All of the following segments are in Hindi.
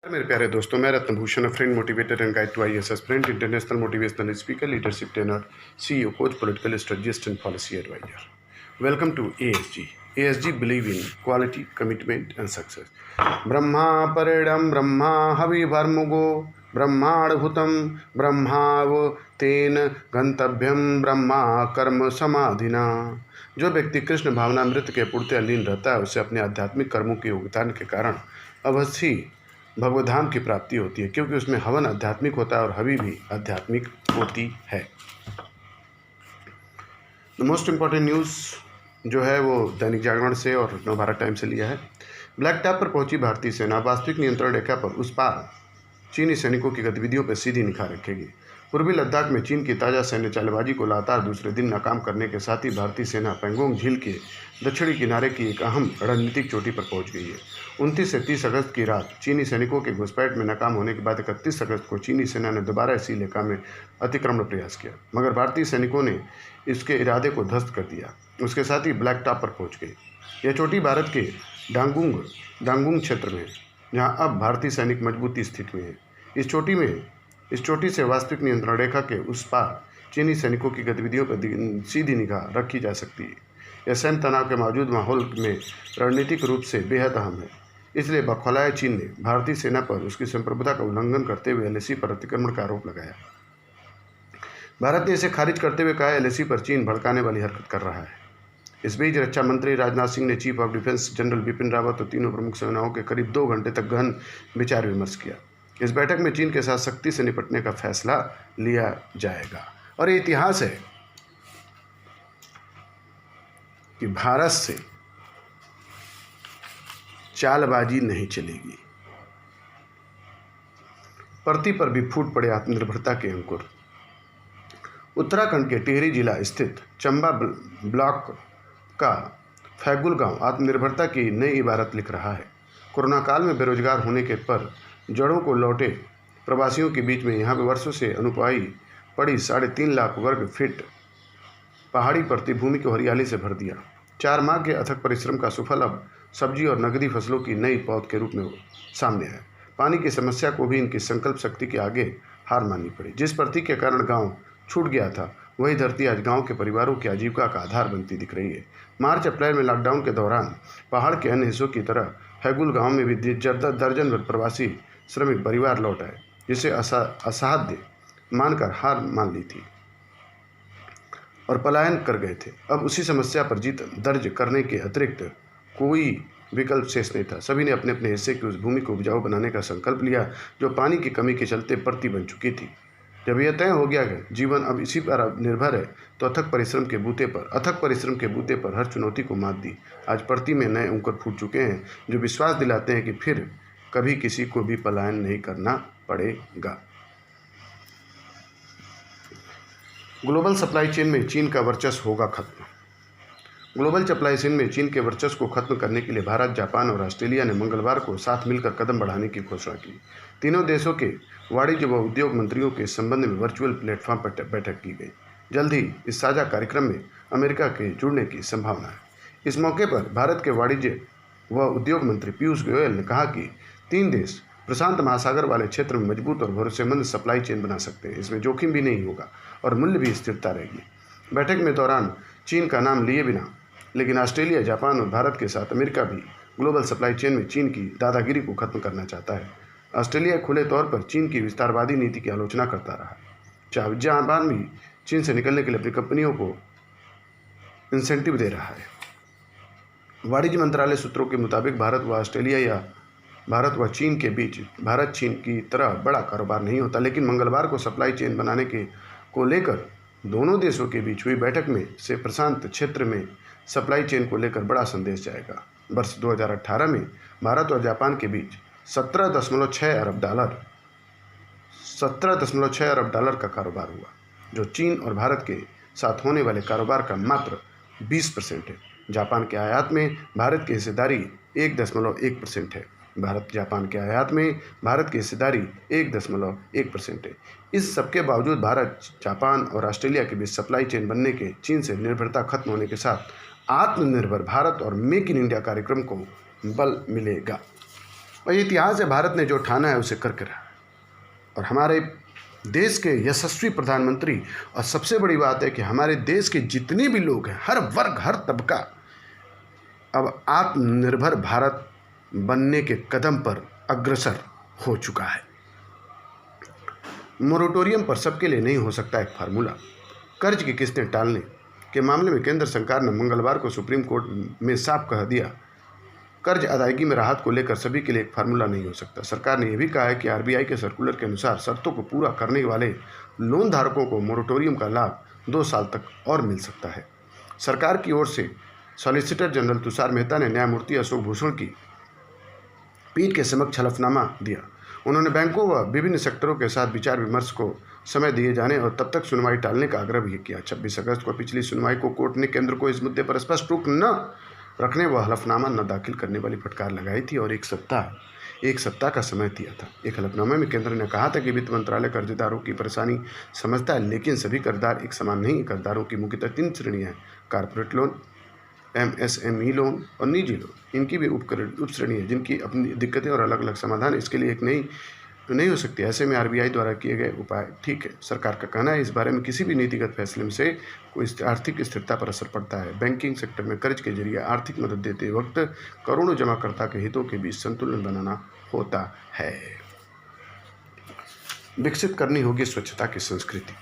मेरे प्यारे दोस्तों, मैं Ratnabhushan, friend motivator and guide to IAS aspirant, international motivational speaker, leadership trainer, CEO, coach, political strategist and policy adviser. Welcome to ASG. ASG believe in quality, commitment and success. ब्रह्मा परिणम ब्रह्मा हविर्भर्मुगो ब्रह्माणभूतम ब्रह्माव तेन गंतव्यम ब्रह्मा कर्म समाधिना। जो व्यक्ति कृष्ण भावनामृत के पूर्णतः लीन रहता है, उसे अपने आध्यात्मिक कर्मों के योगदान के कारण अवश्य ही भगवधाम की प्राप्ति होती है, क्योंकि उसमें हवन आध्यात्मिक होता है और हवि भी आध्यात्मिक होती है। द मोस्ट इम्पॉर्टेंट न्यूज़ जो है वो दैनिक जागरण से और नवभारत टाइम से लिया है। ब्लैक टॉप पर पहुंची भारतीय सेना वास्तविक नियंत्रण रेखा पर उस पार चीनी सैनिकों की गतिविधियों पर सीधी निगाह रखेगी। पूर्वी लद्दाख में चीन की ताज़ा सैन्य चालबाजी को लगातार दूसरे दिन नाकाम करने के साथ ही भारतीय सेना पेंगोंग झील के दक्षिणी किनारे की एक अहम रणनीतिक चोटी पर पहुंच गई है। 29 से 30 अगस्त की रात चीनी सैनिकों के घुसपैठ में नाकाम होने के बाद 31 अगस्त को चीनी सेना ने दोबारा इसी इलाका में अतिक्रमण प्रयास किया, मगर भारतीय सैनिकों ने इसके इरादे को ध्वस्त कर दिया। उसके साथ ही ब्लैक टॉप पर पहुंच गई। यह चोटी भारत के डांगुंग क्षेत्र में है, जहां अब भारतीय सैनिक मजबूती स्थिति में है। इस चोटी से वास्तविक नियंत्रण रेखा के उस पार चीनी सैनिकों की गतिविधियों पर सीधी निगाह रखी जा सकती है। यह सैन्य तनाव के मौजूद माहौल में रणनीतिक रूप से बेहद अहम है। इसलिए बखौलाए चीन ने भारतीय सेना पर उसकी संप्रभुता का उल्लंघन करते हुए एलएसी पर अतिक्रमण का आरोप लगाया। भारत ने इसे खारिज करते हुए कहा, एलएसी पर चीन भड़काने वाली हरकत कर रहा है। इस बीच रक्षा मंत्री राजनाथ सिंह ने chief of defence general Bipin Rawat और तीनों प्रमुख सेनाओं के करीब 2 घंटे तक गहन विचार विमर्श किया। इस बैठक में चीन के साथ सख्ती से निपटने का फैसला लिया जाएगा। और ये इतिहास है कि भारत से चालबाजी नहीं चलेगी। परती पर भी फूट पड़े आत्मनिर्भरता के अंकुर। उत्तराखंड के टिहरी जिला स्थित चंबा ब्लॉक का फैगुल गांव आत्मनिर्भरता की नई इबारत लिख रहा है। कोरोना काल में बेरोजगार होने के पर जड़ों को लौटे प्रवासियों के बीच में यहाँ पे वर्षों से अनुपाई पड़ी 3.5 लाख वर्ग फीट पहाड़ी परती भूमि को हरियाली से भर दिया। 4 माह के अथक परिश्रम का सुफल अब सब्जी और नकदी फसलों की नई पौध के रूप में सामने आया। पानी की समस्या को भी इनकी संकल्प शक्ति के आगे हार माननी पड़ी। जिस परती के कारण गांव छूट गया था, वही धरती आज गांव के परिवारों की आजीविका का आधार बनती दिख रही है। मार्च अप्रैल में लॉकडाउन के दौरान पहाड़ के अन्य हिस्सों की तरह फैगुल गांव में भी दर्जन भर प्रवासी श्रमिक परिवार लौट आए, जिसे असाध्य मानकर हार मान ली थी और पलायन कर गए थे। अब उसी समस्या पर जीत दर्ज करने के अतिरिक्त कोई विकल्प शेष नहीं था। सभी ने अपने अपने हिस्से की उस भूमि को उपजाऊ बनाने का संकल्प लिया जो पानी की कमी के चलते परती बन चुकी थी। जब यह तय हो गया कि जीवन अब इसी पर निर्भर है, तो अथक परिश्रम के बूते पर हर चुनौती को मात दी। आज परती में नए अंकुर फूट चुके हैं, जो विश्वास दिलाते हैं कि फिर कभी किसी को भी पलायन नहीं करना पड़ेगा। ग्लोबल सप्लाई चेन में चीन का वर्चस्व होगा खत्म। ग्लोबल सप्लाई चेन में चीन के वर्चस्व को खत्म करने के लिए भारत, जापान और ऑस्ट्रेलिया ने मंगलवार को साथ मिलकर कदम बढ़ाने की घोषणा की। तीनों देशों के वाणिज्य व उद्योग मंत्रियों के संबंध में वर्चुअल प्लेटफॉर्म पर बैठक की गई। जल्द ही इस साझा कार्यक्रम में अमेरिका के जुड़ने की संभावना है। इस मौके पर भारत के वाणिज्य व उद्योग मंत्री पीयूष गोयल ने कहा कि 3 देश प्रशांत महासागर वाले क्षेत्र में मजबूत और भरोसेमंद सप्लाई चेन बना सकते हैं। इसमें जोखिम भी नहीं होगा और मूल्य भी स्थिरता रहेगी। बैठक में दौरान चीन का नाम लिए बिना, लेकिन ऑस्ट्रेलिया, जापान और भारत के साथ अमेरिका भी ग्लोबल सप्लाई चेन में चीन की दादागिरी को खत्म करना चाहता है। ऑस्ट्रेलिया खुले तौर पर चीन की विस्तारवादी नीति की आलोचना करता रहा। जापान भी चीन से निकलने के लिए अपनी कंपनियों को इंसेंटिव दे रहा है। वाणिज्य मंत्रालय सूत्रों के मुताबिक भारत व चीन के बीच भारत चीन की तरह बड़ा कारोबार नहीं होता, लेकिन मंगलवार को सप्लाई चेन बनाने को लेकर दोनों देशों के बीच हुई बैठक में से प्रशांत क्षेत्र में सप्लाई चेन को लेकर बड़ा संदेश जाएगा। वर्ष 2018 में भारत और जापान के बीच 17.6 अरब डॉलर का कारोबार हुआ, जो चीन और भारत के साथ होने वाले कारोबार का मात्र 20% है। जापान के आयात में भारत की हिस्सेदारी 1.1% है। जापान के आयात में भारत की हिस्सेदारी 1.1% है। इस सबके बावजूद भारत, जापान और ऑस्ट्रेलिया के बीच सप्लाई चेन बनने के चीन से निर्भरता खत्म होने के साथ आत्मनिर्भर भारत और मेक इन इंडिया कार्यक्रम को बल मिलेगा। और ये इतिहास है, भारत ने जो ठाना है उसे करके रहा है। और हमारे देश के यशस्वी प्रधानमंत्री, और सबसे बड़ी बात है कि हमारे देश के जितने भी लोग हैं, हर वर्ग हर तबका अब आत्मनिर्भर भारत बनने के कदम पर अग्रसर हो चुका है। मोरेटोरियम पर सबके लिए नहीं हो सकता एक फार्मूला। कर्ज की किस्तें टालने के मामले में केंद्र सरकार ने मंगलवार को सुप्रीम कोर्ट में साफ कह दिया, कर्ज अदायगी में राहत को लेकर सभी के लिए एक फार्मूला नहीं हो सकता। सरकार ने यह भी कहा है कि आरबीआई के सर्कुलर के अनुसार शर्तों को पूरा करने वाले लोन धारकों को मोरेटोरियम का लाभ 2 साल तक और मिल सकता है। सरकार की ओर से सॉलिसिटर जनरल तुषार मेहता ने न्यायमूर्ति अशोक भूषण की पीठ के समक्ष हलफनामा दिया। उन्होंने बैंकों व विभिन्न सेक्टरों के साथ विचार विमर्श को समय दिए जाने और तब तक सुनवाई टालने का आग्रह भी किया। 26 अगस्त को पिछली सुनवाई को कोर्ट ने केंद्र को इस मुद्दे पर स्पष्ट रोक न रखने व हलफनामा न दाखिल करने वाली फटकार लगाई थी और एक सप्ताह का समय दिया था। एक हलफनामे में केंद्र ने कहा था कि वित्त मंत्रालय कर्जदारों की परेशानी समझता है, लेकिन सभी कर्जदार एक समान नहीं। कर्जदारों की मुख्यतः 3 श्रेणियाँ हैं: कारपोरेट लोन, MSME लोन और निजी लोन। इनकी भी उप श्रेणी है जिनकी अपनी दिक्कतें और अलग अलग समाधान, इसके लिए एक नहीं हो सकती। ऐसे में आरबीआई द्वारा किए गए उपाय ठीक है। सरकार का कहना है इस बारे में किसी भी नीतिगत फैसले में से कोई आर्थिक स्थिरता पर असर पड़ता है। बैंकिंग सेक्टर में कर्ज के जरिए आर्थिक मदद देते वक्त करोड़ों जमाकर्ता के हितों के बीच संतुलन बनाना होता है। विकसित करनी होगी स्वच्छता की संस्कृति।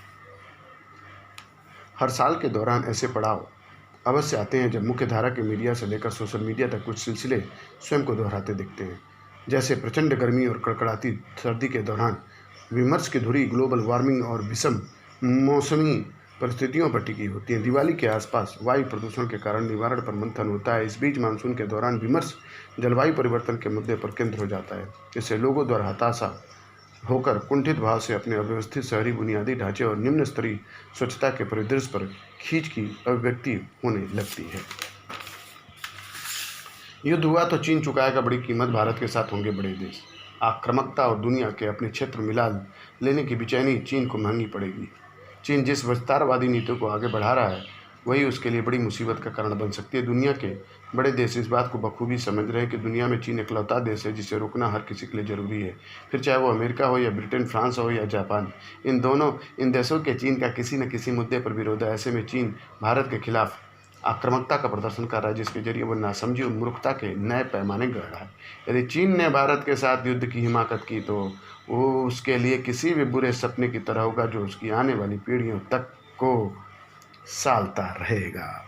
हर साल के दौरान ऐसे पड़ाव अवश्य आते हैं जब मुख्यधारा के मीडिया से लेकर सोशल मीडिया तक कुछ सिलसिले स्वयं को दोहराते दिखते हैं। जैसे प्रचंड गर्मी और कड़कड़ाती सर्दी के दौरान विमर्श की धुरी ग्लोबल वार्मिंग और विषम मौसमी परिस्थितियों पर टिकी होती है। दिवाली के आसपास वायु प्रदूषण के कारण निवारण पर मंथन होता है। इस बीच मानसून के दौरान विमर्श जलवायु परिवर्तन के मुद्दे पर केंद्र हो जाता है। इससे लोगों द्वारा हताशा होकर कुंठित भाव से अपने अव्यवस्थित शहरी बुनियादी ढांचे और निम्न स्तरीय स्वच्छता के परिदृश्य पर खींच की अभिव्यक्ति होने लगती है। युद्ध हुआ तो चीन चुकाएगा बड़ी कीमत, भारत के साथ होंगे बड़े देश। आक्रामकता और दुनिया के अपने क्षेत्र मिला लेने की बेचैनी चीन को महंगी पड़ेगी। चीन जिस विस्तारवादी नीतियों को आगे बढ़ा रहा है वही उसके लिए बड़ी मुसीबत का कारण बन सकती है। दुनिया के बड़े देश इस बात को बखूबी समझ रहे हैं कि दुनिया में चीन इकलौता देश है जिसे रोकना हर किसी के लिए ज़रूरी है। फिर चाहे वो अमेरिका हो या ब्रिटेन, फ्रांस हो या जापान, इन देशों के चीन का किसी न किसी मुद्दे पर विरोध है। ऐसे में चीन भारत के खिलाफ आक्रामकता का प्रदर्शन कर रहा है जिसके जरिए वो नासमझी और मूर्खता के नए पैमाने गढ़ रहा है। यदि चीन ने भारत के साथ युद्ध की हिमाकत की तो वो उसके लिए किसी भी बुरे सपने की तरह होगा जो उसकी आने वाली पीढ़ियों तक को सालता रहेगा।